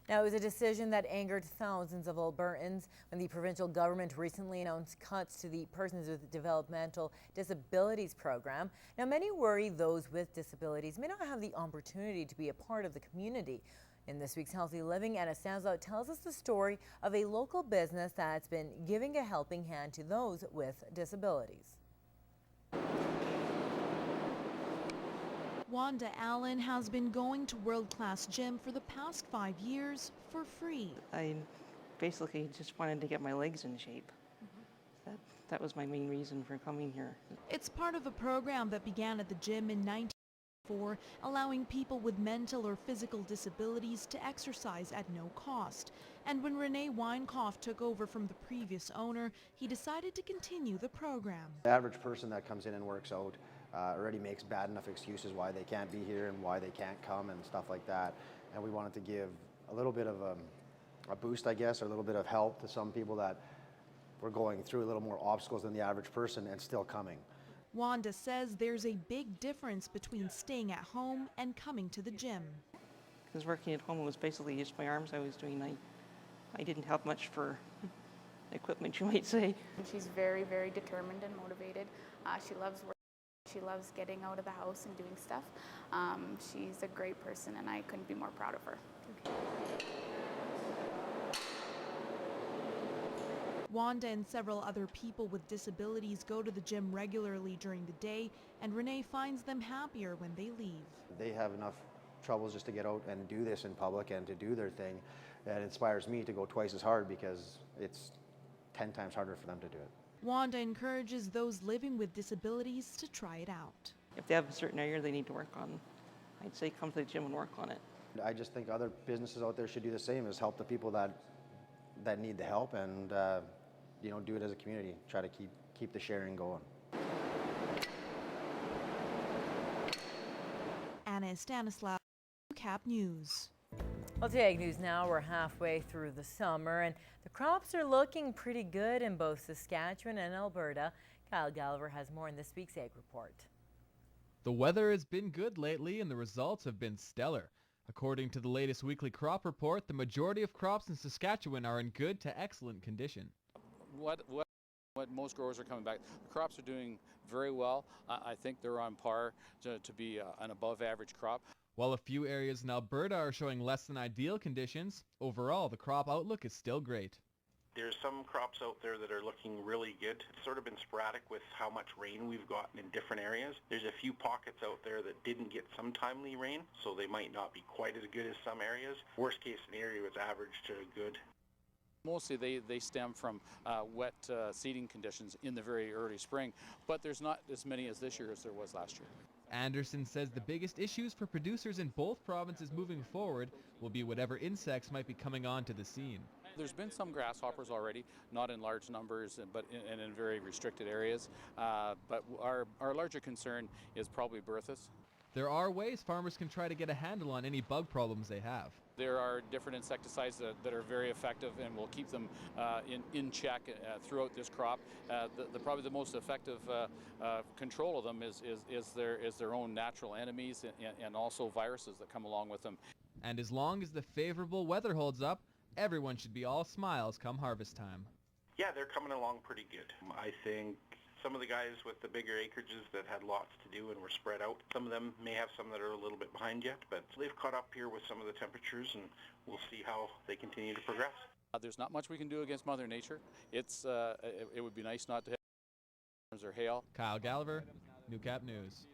Now, it was a decision that angered thousands of Albertans when the provincial government recently announced cuts to the Persons with Developmental Disabilities program. Now, many worry those with disabilities may not have the opportunity to be a part of the community. In this week's Healthy Living, Anna Stanzlau tells us the story of a local business that's been giving a helping hand to those with disabilities. Wanda Allen has been going to world-class gym for the past 5 years for free. I basically just wanted to get my legs in shape. That was my main reason for coming here. It's part of a program that began at the gym in 1994, allowing people with mental or physical disabilities to exercise at no cost. And when Renee Weinkoff took over from the previous owner, he decided to continue the program. The average person that comes in and works out already makes bad enough excuses why they can't be here and why they can't come and stuff like that. And we wanted to give a little bit of a boost, I guess, or a little bit of help to some people that were going through a little more obstacles than the average person and still coming. Wanda says there's a big difference between staying at home and coming to the gym. Because working at home was basically just my arms I was doing. I didn't have much for equipment, you might say. She's very, very determined and motivated. She loves work. She loves getting out of the house and doing stuff. She's a great person and I couldn't be more proud of her. Wanda and several other people with disabilities go to the gym regularly during the day, and Renee finds them happier when they leave. They have enough troubles just to get out and do this in public and to do their thing. That inspires me to go twice as hard because it's 10 times harder for them to do it. Wanda encourages those living with disabilities to try it out. If they have a certain area they need to work on, I'd say come to the gym and work on it. I just think other businesses out there should do the same, is help the people that need the help and do it as a community. Try to keep the sharing going. Anna Stanislaw, Newcap News. Well, to Ag News now, we're halfway through the summer and the crops are looking pretty good in both Saskatchewan and Alberta. Kyle Gallagher has more in this week's Ag Report. The weather has been good lately and the results have been stellar. According to the latest weekly crop report, the majority of crops in Saskatchewan are in good to excellent condition. What most growers are coming back. The crops are doing very well. I think they're on par to be an above average crop. While a few areas in Alberta are showing less than ideal conditions, overall the crop outlook is still great. There's some crops out there that are looking really good. It's sort of been sporadic with how much rain we've gotten in different areas. There's a few pockets out there that didn't get some timely rain, so they might not be quite as good as some areas. Worst case scenario is average to good. Mostly they stem from wet seeding conditions in the very early spring, but there's not as many as this year as there was last year. Anderson says the biggest issues for producers in both provinces moving forward will be whatever insects might be coming onto the scene. There's been some grasshoppers already, not in large numbers, but in very restricted areas. But our larger concern is probably Berthus. There are ways farmers can try to get a handle on any bug problems they have. There are different insecticides that are very effective and will keep them in check throughout this crop. Probably the most effective control of them is their own natural enemies and also viruses that come along with them. And as long as the favorable weather holds up, everyone should be all smiles come harvest time. Yeah, they're coming along pretty good. I think some of the guys with the bigger acreages that had lots to do and were spread out, some of them may have some that are a little bit behind yet, but they've caught up here with some of the temperatures and we'll see how they continue to progress. There's not much we can do against Mother Nature. It would be nice not to have storms or hail. Kyle Gallagher, Newcap News.